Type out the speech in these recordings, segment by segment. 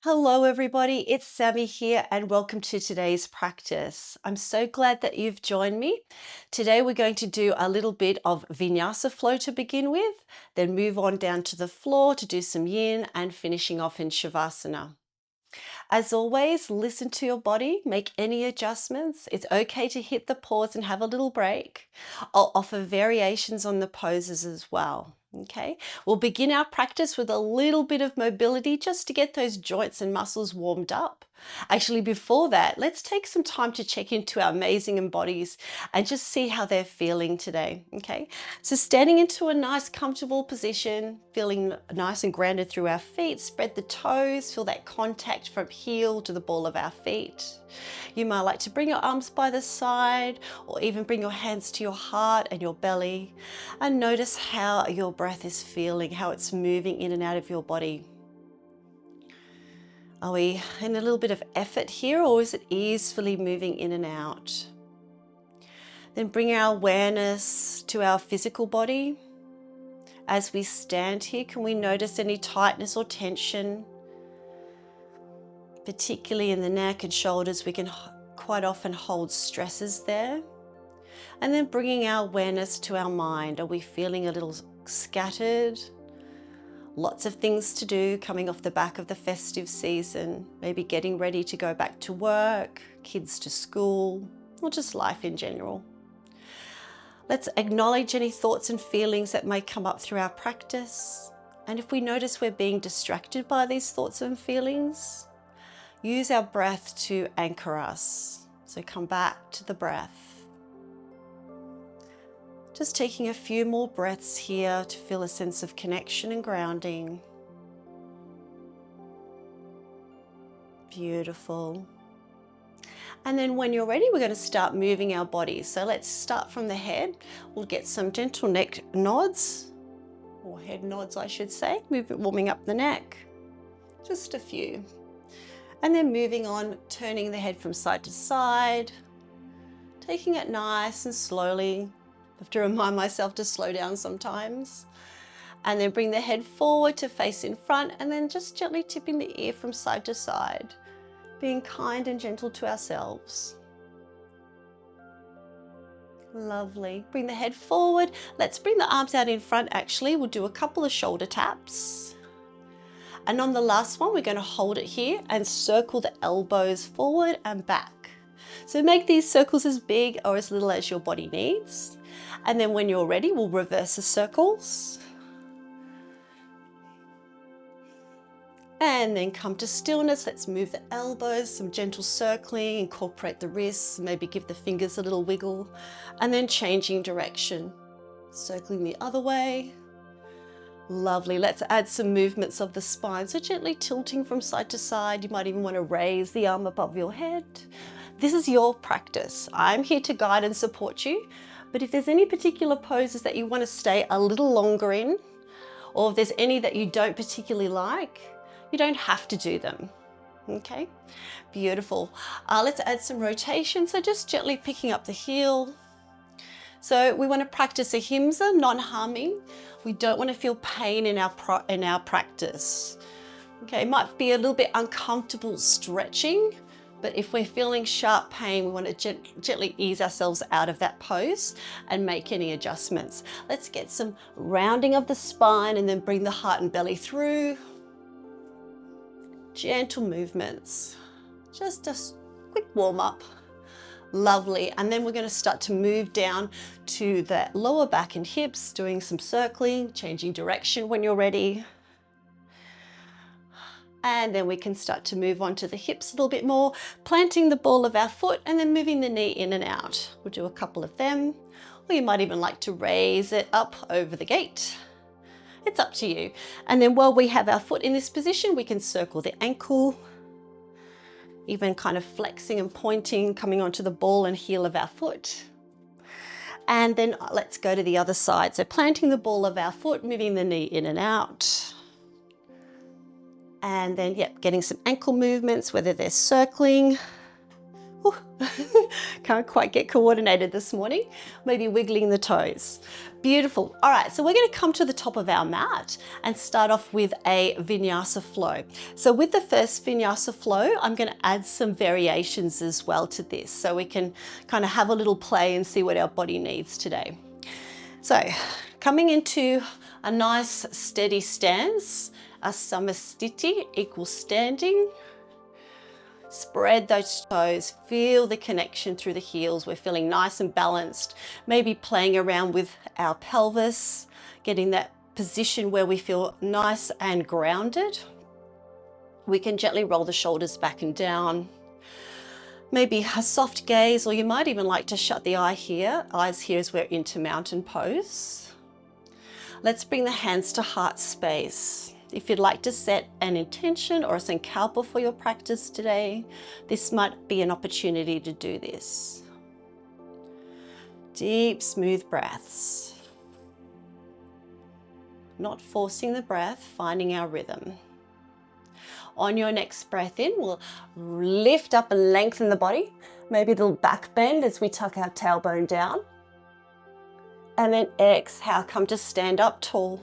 Hello, everybody. It's Sammy here, and welcome to today's practice. I'm so glad that you've joined me. Today, we're going to do a little bit of Vinyasa flow to begin with, then move on down to the floor to do some Yin and finishing off in Savasana. As always, listen to your body, make any adjustments. It's okay to hit the pause and have a little break. I'll offer variations on the poses as well. Okay, we'll begin our practice with a little bit of mobility just to get those joints and muscles warmed up. Actually, before that, let's take some time to check into our amazing bodies and just see how they're feeling today. Okay, so standing into a nice comfortable position, feeling nice and grounded through our feet, spread the toes, feel that contact from heel to the ball of our feet. You might like to bring your arms by the side or even bring your hands to your heart and your belly and notice how your breath is feeling, how it's moving in and out of your body. Are we in a little bit of effort here, or is it easily moving in and out? Then bring our awareness to our physical body. As we stand here, can we notice any tightness or tension? Particularly in the neck and shoulders, we can quite often hold stresses there. And then bringing our awareness to our mind. Are we feeling a little scattered? Lots of things to do coming off the back of the festive season, maybe getting ready to go back to work, kids to school, or just life in general. Let's acknowledge any thoughts and feelings that may come up through our practice. And if we notice we're being distracted by these thoughts and feelings, use our breath to anchor us. So come back to the breath. Just taking a few more breaths here to feel a sense of connection and grounding. Beautiful. And then when you're ready, we're going to start moving our body. So let's start from the head. We'll get some gentle neck nods, or head nods, I should say. Warming up the neck. Just a few. And then moving on, turning the head from side to side, taking it nice and slowly. I have to remind myself to slow down sometimes. And then bring the head forward to face in front, and then just gently tipping the ear from side to side, being kind and gentle to ourselves. Lovely. Bring the head forward. Let's bring the arms out in front actually. We'll do a couple of shoulder taps. And on the last one, we're going to hold it here and circle the elbows forward and back. So make these circles as big or as little as your body needs. And then when you're ready, we'll reverse the circles. And then come to stillness. Let's move the elbows, some gentle circling, incorporate the wrists, maybe give the fingers a little wiggle, and then changing direction. Circling the other way. Lovely. Let's add some movements of the spine. So gently tilting from side to side. You might even want to raise the arm above your head. This is your practice. I'm here to guide and support you. But if there's any particular poses that you want to stay a little longer in, or if there's any that you don't particularly like, you don't have to do them. Okay, beautiful. Let's add some rotation. So just gently picking up the heel. So we want to practice ahimsa, non-harming. We don't want to feel pain in our practice. Okay, it might be a little bit uncomfortable stretching, but if we're feeling sharp pain, we want to gently ease ourselves out of that pose and make any adjustments. Let's get some rounding of the spine and then bring the heart and belly through. Gentle movements. Just a quick warm up. Lovely. And then we're going to start to move down to the lower back and hips, doing some circling, changing direction when you're ready. And then we can start to move on to the hips a little bit more, planting the ball of our foot and then moving the knee in and out. We'll do a couple of them, or you might even like to raise it up over the gate. It's up to you. And then while we have our foot in this position, we can circle the ankle, even kind of flexing and pointing, coming onto the ball and heel of our foot. And then let's go to the other side. So planting the ball of our foot, moving the knee in and out. And then, getting some ankle movements, whether they're circling. Can't quite get coordinated this morning. Maybe wiggling the toes. Beautiful. All right, so we're going to come to the top of our mat and start off with a Vinyasa flow. So with the first Vinyasa flow, I'm going to add some variations as well to this, so we can kind of have a little play and see what our body needs today. So coming into a nice steady stance, a samasthiti equals standing. Spread those toes, feel the connection through the heels. We're feeling nice and balanced, maybe playing around with our pelvis, getting that position where we feel nice and grounded. We can gently roll the shoulders back and down. Maybe a soft gaze, or you might even like to shut the eyes here as we're into mountain pose. Let's bring the hands to heart space. If you'd like to set an intention or a sankalpa for your practice today, this might be an opportunity to do this. Deep, smooth breaths. Not forcing the breath, finding our rhythm. On your next breath in, we'll lift up and lengthen the body. Maybe a little back bend as we tuck our tailbone down. And then exhale, come to stand up tall.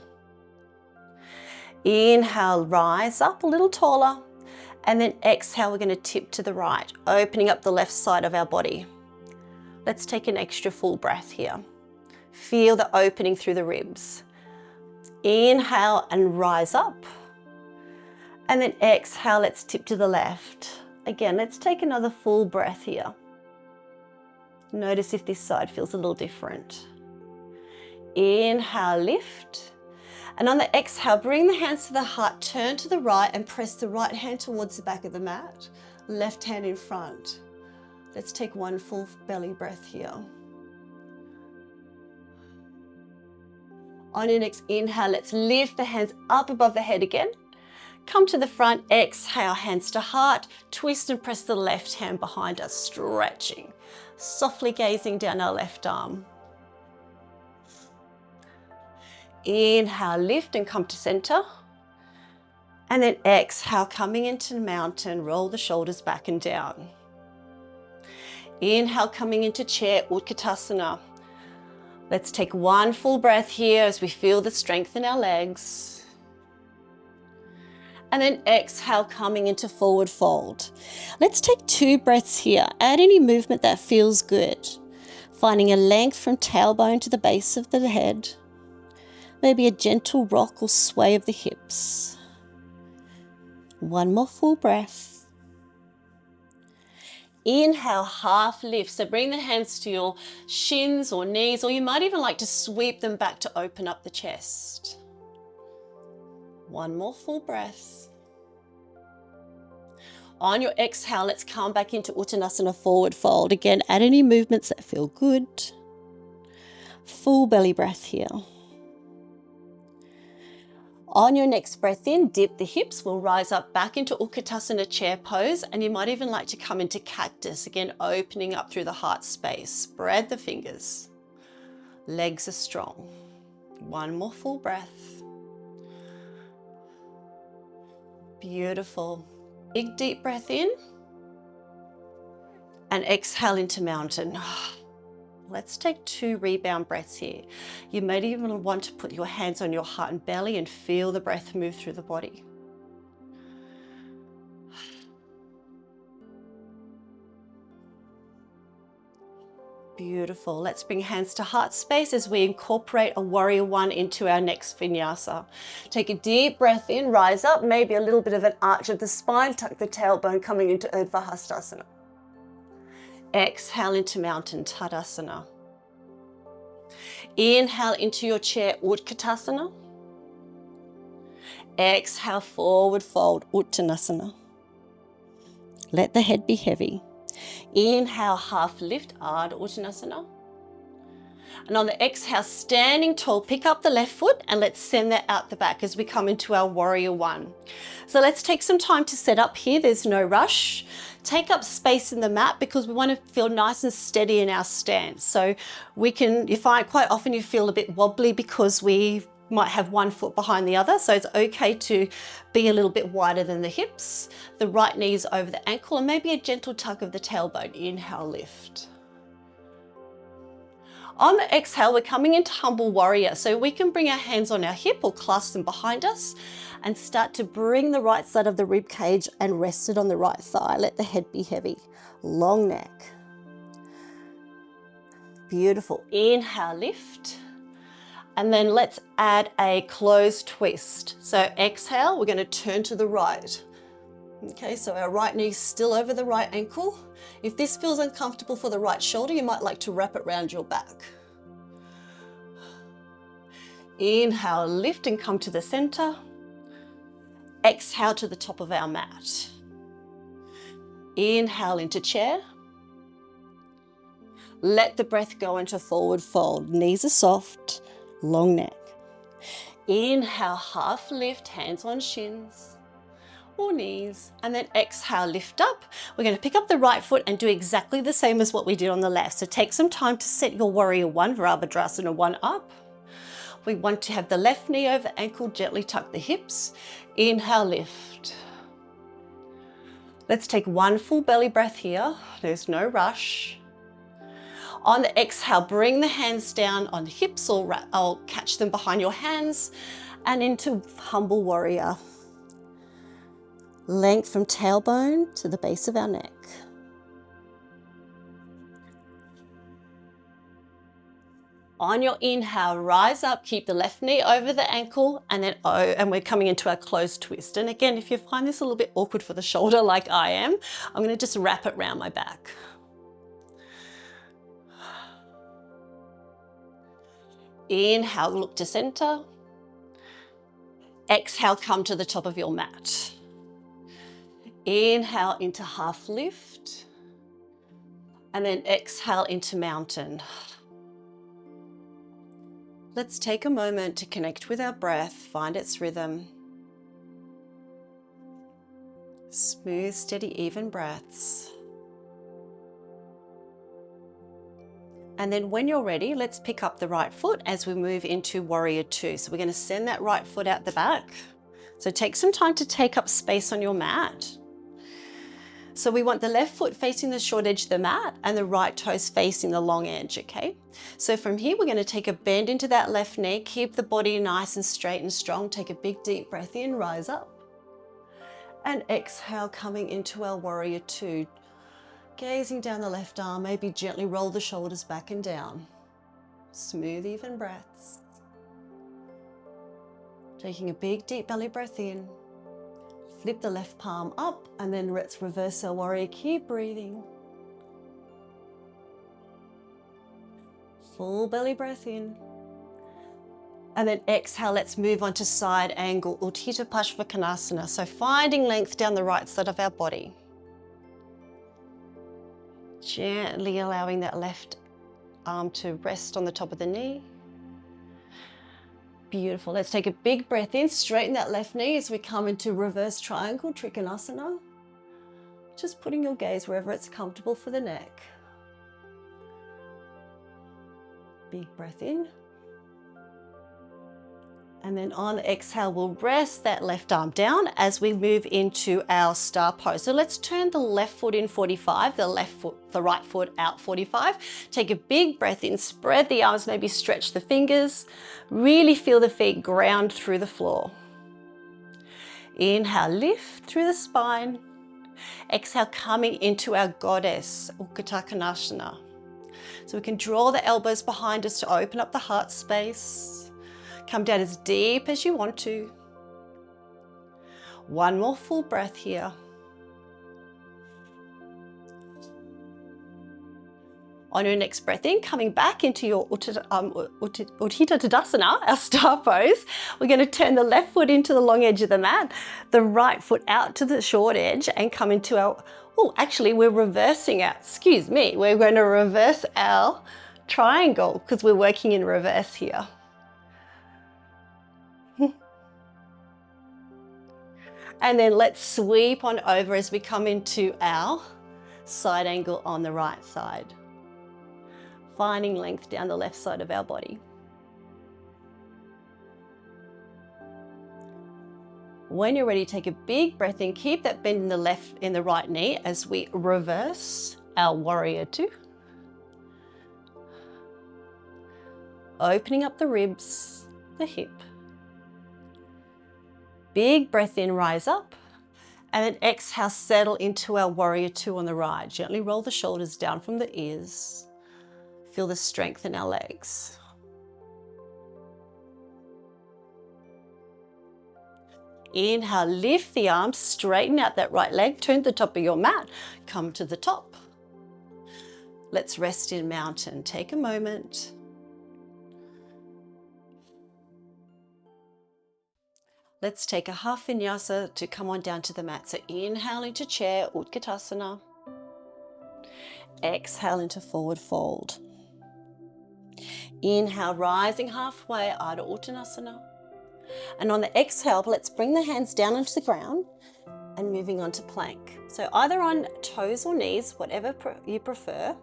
Inhale, rise up a little taller, and then exhale, we're going to tip to the right, opening up the left side of our body. Let's take an extra full breath here. Feel the opening through the ribs. Inhale and rise up, and then exhale, let's tip to the left. Again, let's take another full breath here. Notice if this side feels a little different. Inhale, lift. And on the exhale, bring the hands to the heart, turn to the right and press the right hand towards the back of the mat, left hand in front. Let's take one full belly breath here. On your next inhale, let's lift the hands up above the head again. Come to the front, exhale, hands to heart, twist and press the left hand behind us, stretching, softly gazing down our left arm. Inhale, lift and come to center. And then exhale, coming into mountain, roll the shoulders back and down. Inhale, coming into chair, Utkatasana. Let's take one full breath here as we feel the strength in our legs. And then exhale, coming into forward fold. Let's take 2 breaths here. Add any movement that feels good. Finding a length from tailbone to the base of the head. Maybe a gentle rock or sway of the hips. One more full breath. Inhale, half lift. So bring the hands to your shins or knees, or you might even like to sweep them back to open up the chest. One more full breath. On your exhale, let's come back into Uttanasana, forward fold. Again, add any movements that feel good. Full belly breath here. On your next breath in, dip the hips. We'll rise up back into Utkatasana chair pose, and you might even like to come into cactus. Again, opening up through the heart space. Spread the fingers. Legs are strong. One more full breath. Beautiful. Big deep breath in. And exhale into mountain. Let's take 2 rebound breaths here. You may even want to put your hands on your heart and belly and feel the breath move through the body. Beautiful. Let's bring hands to heart space as we incorporate a warrior 1 into our next vinyasa. Take a deep breath in, rise up, maybe a little bit of an arch of the spine, tuck the tailbone coming into Urdhva Hastasana. Exhale into mountain Tadasana. Inhale into your chair Utkatasana. Exhale, forward fold Uttanasana. Let the head be heavy. Inhale, half lift, Ardha Uttanasana. And on the exhale, standing tall, pick up the left foot and let's send that out the back as we come into our warrior 1. So let's take some time to set up here. There's no rush. Take up space in the mat because we want to feel nice and steady in our stance. So you find quite often you feel a bit wobbly because we might have one foot behind the other. So it's okay to be a little bit wider than the hips. The right knee is over the ankle and maybe a gentle tug of the tailbone. Inhale, lift. On the exhale, we're coming into humble warrior. So we can bring our hands on our hip or clasp them behind us and start to bring the right side of the rib cage and rest it on the right thigh. Let the head be heavy. Long neck. Beautiful. Inhale, lift. And then let's add a closed twist. So exhale, we're going to turn to the right. Okay, so our right knee is still over the right ankle. If this feels uncomfortable for the right shoulder, you might like to wrap it around your back. Inhale, lift and come to the center. Exhale to the top of our mat. Inhale into chair. Let the breath go into forward fold. Knees are soft, long neck. Inhale, half lift, hands on shins or knees, and then exhale, lift up. We're going to pick up the right foot and do exactly the same as what we did on the left. So take some time to set your warrior one, Virabhadrasana one up. We want to have the left knee over the ankle, gently tuck the hips. Inhale, lift. Let's take one full belly breath here. There's no rush. On the exhale, bring the hands down on the hips or catch them behind your hands and into humble warrior. Length from tailbone to the base of our neck. On your inhale, rise up, keep the left knee over the ankle, and we're coming into our closed twist. And again, if you find this a little bit awkward for the shoulder like I am, I'm going to just wrap it around my back. Inhale, look to center. Exhale, come to the top of your mat. Inhale into half lift. And then exhale into mountain. Let's take a moment to connect with our breath, find its rhythm. Smooth, steady, even breaths. And then when you're ready, let's pick up the right foot as we move into warrior two. So we're going to send that right foot out the back. So take some time to take up space on your mat. So we want the left foot facing the short edge of the mat and the right toes facing the long edge, okay? So from here, we're going to take a bend into that left knee, keep the body nice and straight and strong. Take a big deep breath in, rise up. And exhale, coming into our warrior two. Gazing down the left arm, maybe gently roll the shoulders back and down. Smooth, even breaths. Taking a big deep belly breath in. Flip the left palm up and then let's reverse our warrior. Keep breathing. Full belly breath in. And then exhale, let's move on to side angle, Utthita Parsvakonasana. So finding length down the right side of our body. Gently allowing that left arm to rest on the top of the knee. Beautiful. Let's take a big breath in, straighten that left knee as we come into reverse triangle, Trikonasana. Just putting your gaze wherever it's comfortable for the neck. Big breath in. And then on exhale, we'll rest that left arm down as we move into our star pose. So let's turn the left foot in 45, the right foot out 45. Take a big breath in, spread the arms, maybe stretch the fingers. Really feel the feet ground through the floor. Inhale, lift through the spine. Exhale, coming into our goddess, Utthita. So we can draw the elbows behind us to open up the heart space. Come down as deep as you want to. One more full breath here. On your next breath in, coming back into your Utthita Tadasana, our star pose, we're going to turn the left foot into the long edge of the mat, the right foot out to the short edge and come into our, we're reversing our, we're going to reverse our triangle because we're working in reverse here. And then let's sweep on over as we come into our side angle on the right side. Finding length down the left side of our body. When you're ready, take a big breath in. Keep that bend in the right knee as we reverse our warrior two. Opening up the ribs, the hip. Big breath in, rise up. And then exhale, settle into our warrior two on the right. Gently roll the shoulders down from the ears. Feel the strength in our legs. Inhale, lift the arms, straighten out that right leg, turn the top of your mat, come to the top. Let's rest in mountain. Take a moment. Let's take a half vinyasa to come on down to the mat. So inhale into chair, Utkatasana. Exhale into forward fold. Inhale, rising halfway, Ardha Uttanasana. And on the exhale, let's bring the hands down onto the ground and moving on to plank. So either on toes or knees, whatever you prefer.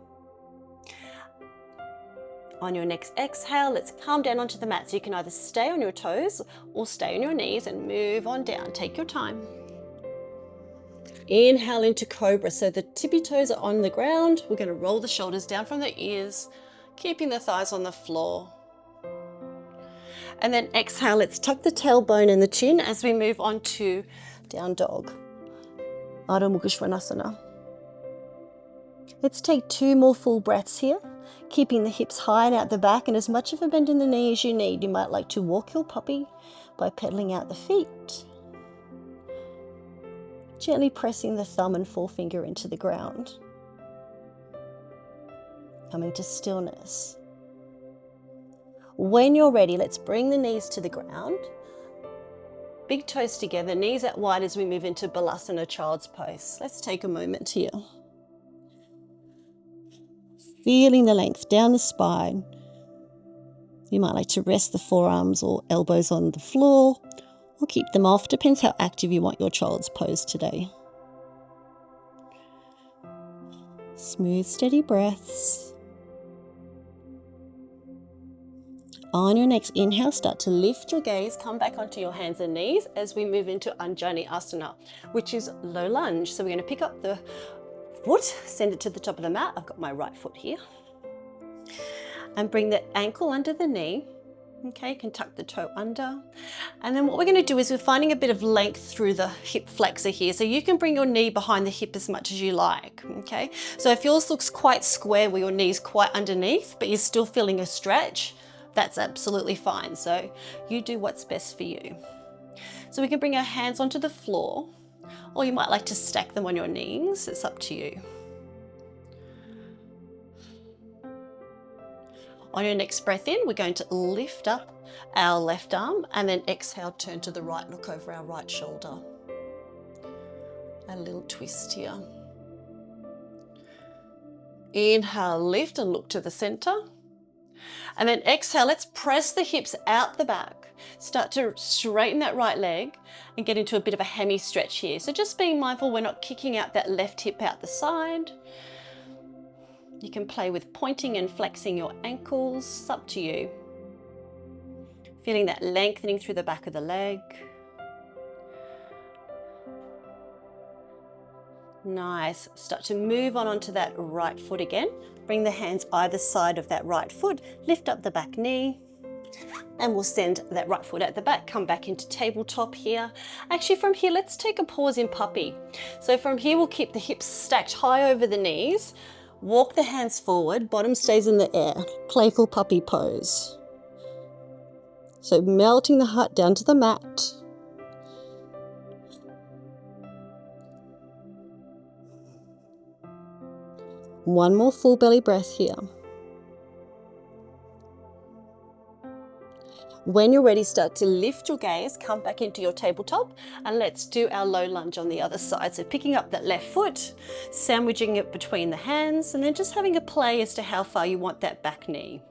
On your next exhale, let's come down onto the mat. So you can either stay on your toes or stay on your knees and move on down. Take your time. Inhale into cobra. So the tippy toes are on the ground. We're going to roll the shoulders down from the ears, keeping the thighs on the floor. And then exhale, let's tuck the tailbone and the chin as we move on to down dog. Ardha Mukha Svanasana. Let's take 2 more full breaths here, keeping the hips high and out the back and as much of a bend in the knee as you need. You might like to walk your puppy by pedaling out the feet. Gently pressing the thumb and forefinger into the ground. Coming to stillness. When you're ready, let's bring the knees to the ground. Big toes together, knees out wide as we move into Balasana, child's pose. Let's take a moment here. Feeling the length down the spine. You might like to rest the forearms or elbows on the floor or keep them off. Depends how active you want your child's pose today. Smooth, steady breaths. On your next inhale, start to lift your gaze, come back onto your hands and knees as we move into Anjani Asana, which is low lunge. So we're going to pick up the foot, send it to the top of the mat. I've got my right foot here. And bring the ankle under the knee. Okay, you can tuck the toe under. And then what we're going to do is we're finding a bit of length through the hip flexor here. So you can bring your knee behind the hip as much as you like. Okay, so if yours looks quite square where your knee's quite underneath, but you're still feeling a stretch, that's absolutely fine. So you do what's best for you. So we can bring our hands onto the floor, or you might like to stack them on your knees. It's up to you. On your next breath in, we're going to lift up our left arm and then exhale, turn to the right, look over our right shoulder. A little twist here. Inhale, lift and look to the center. And then exhale, let's press the hips out the back. Start to straighten that right leg and get into a bit of a hammy stretch here. So just being mindful we're not kicking out that left hip out the side. You can play with pointing and flexing your ankles, it's up to you. Feeling that lengthening through the back of the leg. Nice. Start to move on onto that right foot again. Bring the hands either side of that right foot, lift up the back knee, and we'll send that right foot at the back. Come back into tabletop here. Actually, from here, let's take a pause in puppy. So from here, we'll keep the hips stacked high over the knees. Walk the hands forward, bottom stays in the air. Playful puppy pose. So melting the heart down to the mat. One more full belly breath here. When you're ready, start to lift your gaze, come back into your tabletop, and let's do our low lunge on the other side. So picking up that left foot, sandwiching it between the hands, and then just having a play as to how far you want that back knee.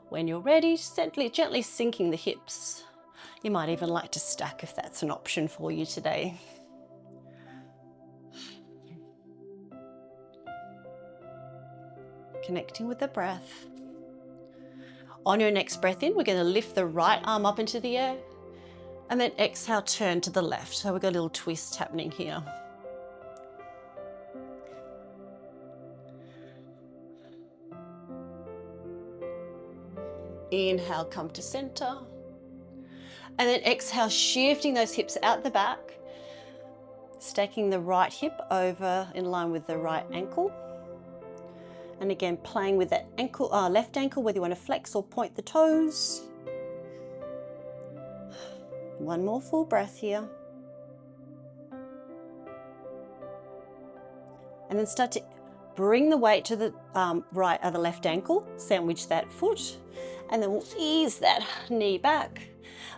When you're ready, gently sinking the hips. You might even like to stack if that's an option for you today. Connecting with the breath. On your next breath in, we're going to lift the right arm up into the air and then exhale, turn to the left. So we've got a little twist happening here. Inhale, come to center. And then exhale, shifting those hips out the back, stacking the right hip over in line with the right ankle. And again, playing with that ankle, left ankle, whether you want to flex or point the toes. One more full breath here. And then start to bring the weight to the right or the left ankle, sandwich that foot, and then we'll ease that knee back.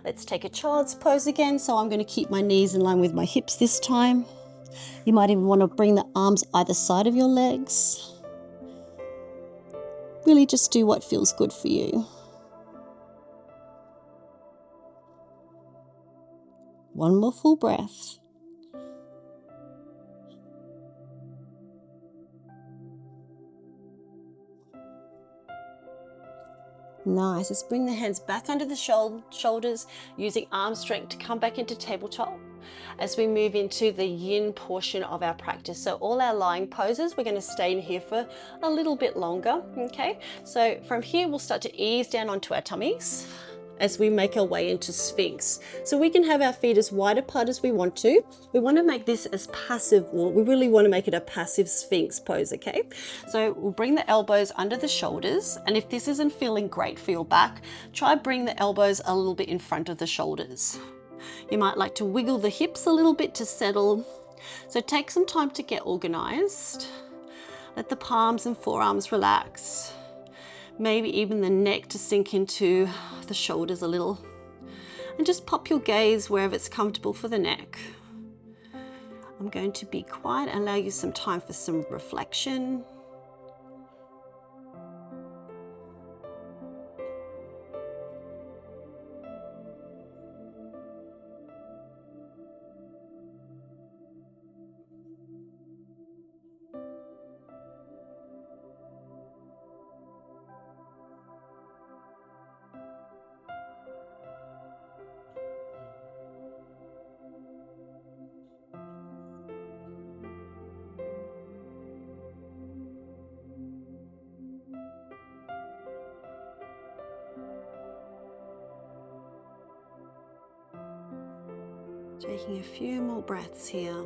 Let's take a child's pose again. So I'm going to keep my knees in line with my hips this time. You might even want to bring the arms either side of your legs. Really just do what feels good for you. One more full breath. Nice. Let's bring the hands back under the shoulders, using arm strength to come back into tabletop as we move into the yin portion of our practice. So all our lying poses, we're going to stay in here for a little bit longer. Okay. So from here, we'll start to ease down onto our tummies as we make our way into Sphinx. So we can have our feet as wide apart as we want to. We want to make this as passive, or we really want to make it a passive Sphinx pose, okay? So we'll bring the elbows under the shoulders, and if this isn't feeling great for your back, try bring the elbows a little bit in front of the shoulders. You might like to wiggle the hips a little bit to settle. So take some time to get organized. Let the palms and forearms relax. Maybe even the neck to sink into the shoulders a little. And just pop your gaze wherever it's comfortable for the neck. I'm going to be quiet and allow you some time for some reflection. Taking a few more breaths here.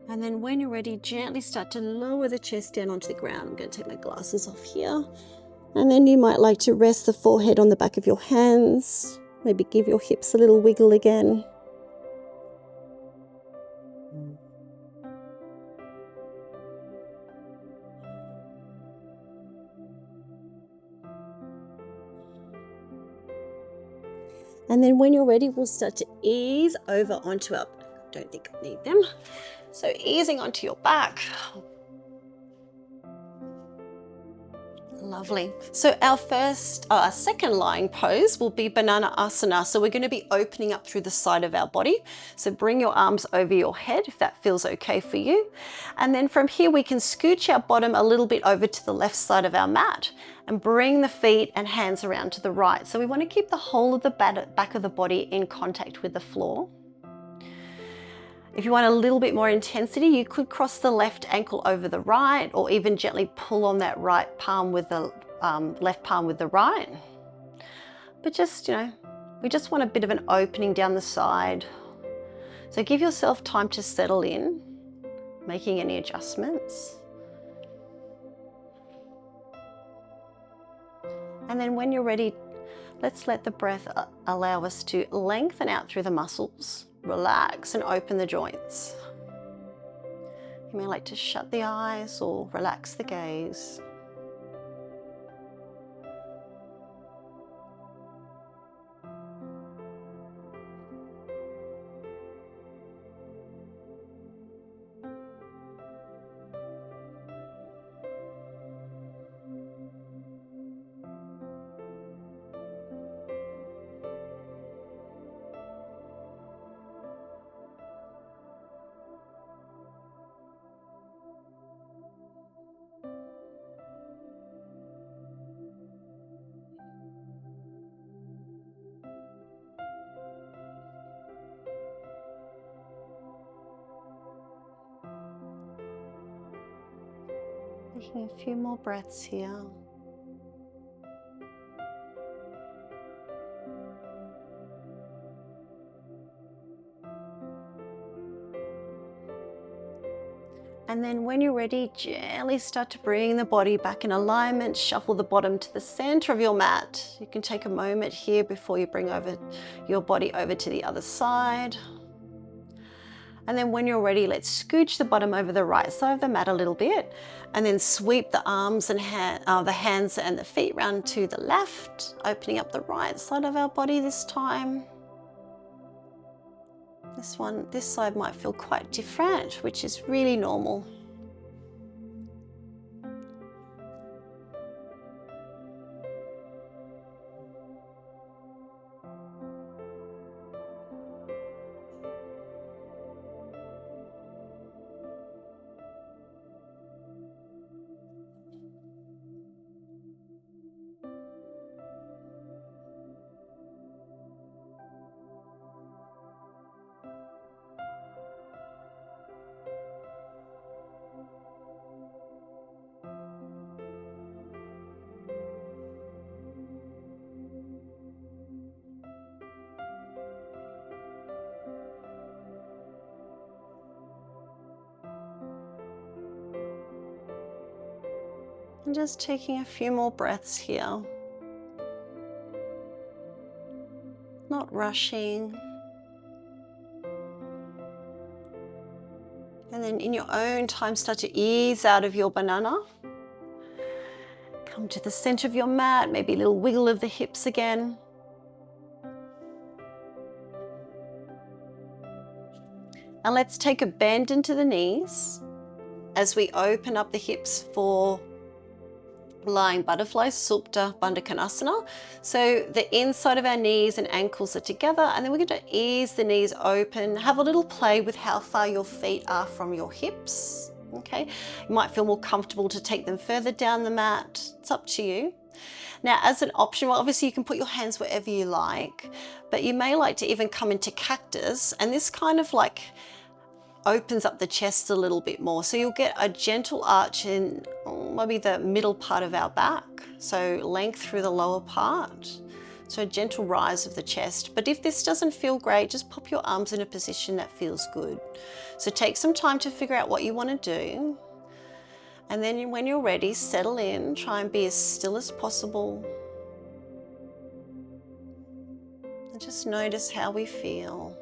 And then when you're ready, gently start to lower the chest down onto the ground. I'm going to take my glasses off here. And then you might like to rest the forehead on the back of your hands. Maybe give your hips a little wiggle again. And then when you're ready, we'll start to ease over onto our, don't think I need them. So easing onto your back. Lovely. So our second lying pose will be banana asana. So we're going to be opening up through the side of our body. So bring your arms over your head if that feels okay for you. And then from here, we can scooch our bottom a little bit over to the left side of our mat and bring the feet and hands around to the right. So we want to keep the whole of the back of the body in contact with the floor. If you want a little bit more intensity, you could cross the left ankle over the right, or even gently pull on that right palm with the left palm with the right. But just, we just want a bit of an opening down the side. So give yourself time to settle in, making any adjustments. And then when you're ready, let's let the breath allow us to lengthen out through the muscles. Relax and open the joints. You may like to shut the eyes or relax the gaze. Taking a few more breaths here. And then when you're ready, gently start to bring the body back in alignment. Shuffle the bottom to the center of your mat. You can take a moment here before you bring over your body over to the other side. And then when you're ready, let's scooch the bottom over the right side of the mat a little bit, and then sweep the arms and the hands and the feet round to the left, opening up the right side of our body this time. This side might feel quite different, which is really normal. And just taking a few more breaths here. Not rushing. And then in your own time, start to ease out of your banana. Come to the center of your mat, maybe a little wiggle of the hips again. And let's take a bend into the knees as we open up the hips for lying butterfly, Supta Bandha Konasana. So the inside of our knees and ankles are together, and then we're going to ease the knees open. Have a little play with how far your feet are from your hips. Okay, you might feel more comfortable to take them further down the mat. It's up to you. Now, as an option, well, obviously you can put your hands wherever you like, but you may like to even come into cactus, and this kind of like opens up the chest a little bit more. So you'll get a gentle arch in maybe the middle part of our back. So length through the lower part. So a gentle rise of the chest. But if this doesn't feel great, just pop your arms in a position that feels good. So take some time to figure out what you want to do. And then when you're ready, settle in, try and be as still as possible. And just notice how we feel.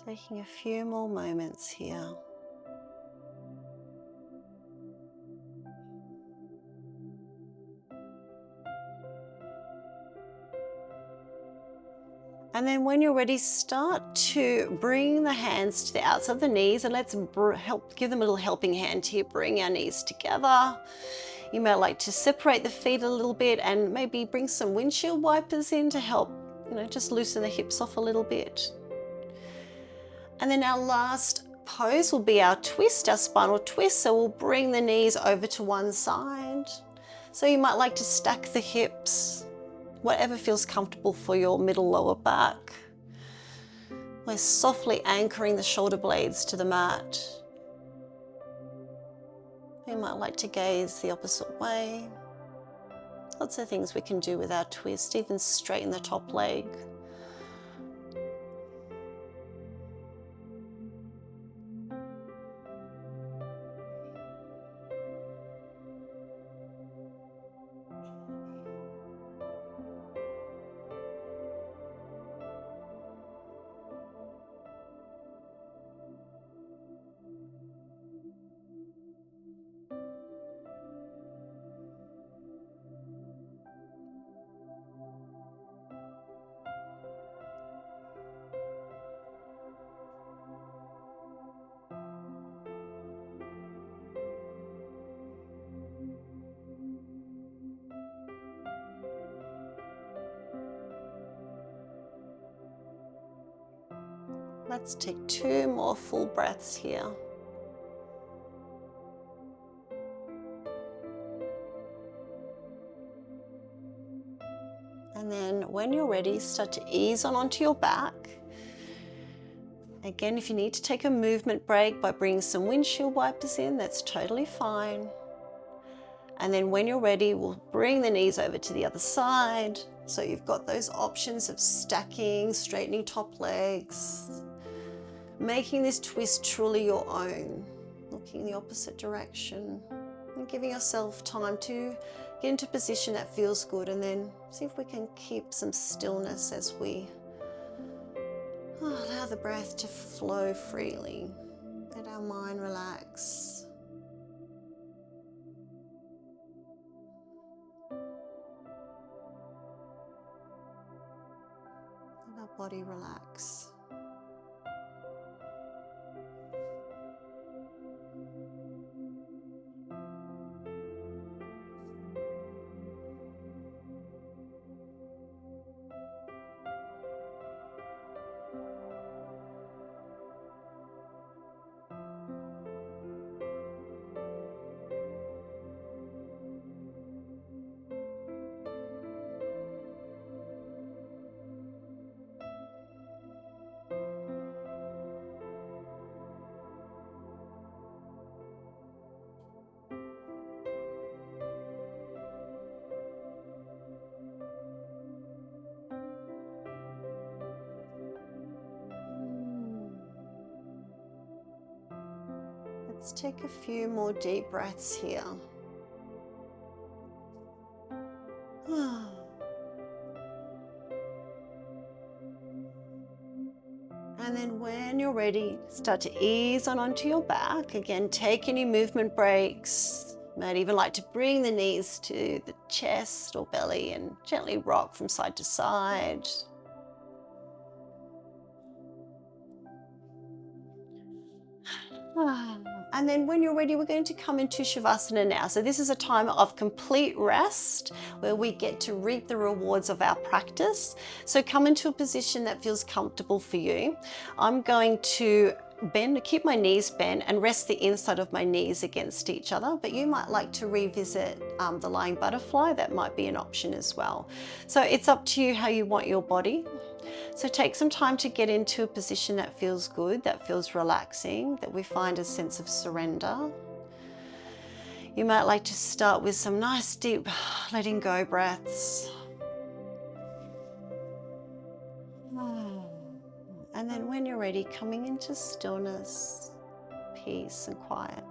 Taking a few more moments here. And then when you're ready, start to bring the hands to the outside of the knees, and let's give them a little helping hand here. Bring our knees together. You may like to separate the feet a little bit and maybe bring some windshield wipers in to help, just loosen the hips off a little bit. And then our last pose will be our twist, our spinal twist. So we'll bring the knees over to one side. So you might like to stack the hips, whatever feels comfortable for your middle lower back. We're softly anchoring the shoulder blades to the mat. You might like to gaze the opposite way. Lots of things we can do with our twist, even straighten the top leg. Let's take 2 more full breaths here. And then when you're ready, start to ease on onto your back. Again, if you need to take a movement break by bringing some windshield wipers in, that's totally fine. And then when you're ready, we'll bring the knees over to the other side. So you've got those options of stacking, straightening top legs, making this twist truly your own, looking the opposite direction and giving yourself time to get into a position that feels good, and then see if we can keep some stillness as we allow the breath to flow freely. Let our mind relax. Let our body relax. Let's take a few more deep breaths here. And then when you're ready, start to ease on onto your back. Again, take any movement breaks. Might even like to bring the knees to the chest or belly and gently rock from side to side. And then when you're ready, we're going to come into Savasana now. So this is a time of complete rest where we get to reap the rewards of our practice. So come into a position that feels comfortable for you. I'm going to keep my knees bent and rest the inside of my knees against each other, but you might like to revisit the lying butterfly. That might be an option as well. So it's up to you how you want your body. So take some time to get into a position that feels good, that feels relaxing, that we find a sense of surrender. You might like to start with some nice deep letting go breaths. And then when you're ready, coming into stillness, peace and quiet.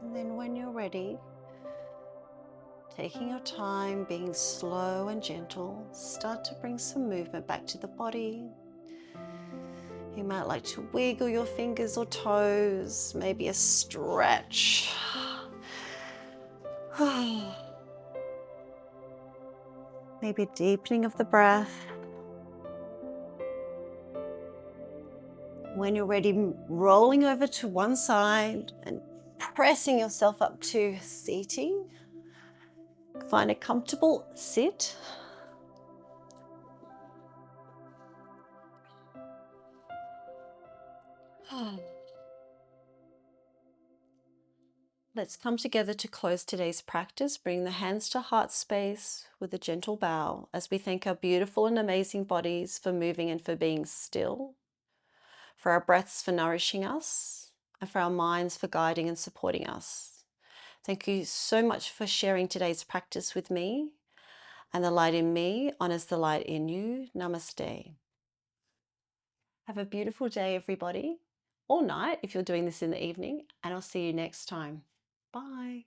And then when you're ready, taking your time, being slow and gentle, start to bring some movement back to the body. You might like to wiggle your fingers or toes, maybe a stretch. Maybe a deepening of the breath. When you're ready, rolling over to one side and pressing yourself up to seating. Find a comfortable sit. Let's come together to close today's practice. Bring the hands to heart space with a gentle bow as we thank our beautiful and amazing bodies for moving and for being still, for our breaths for nourishing us, and for our minds for guiding and supporting us. Thank you so much for sharing today's practice with me, and the light in me honors the light in you. Namaste. Have a beautiful day, everybody, or night if you're doing this in the evening, and I'll see you next time. Bye.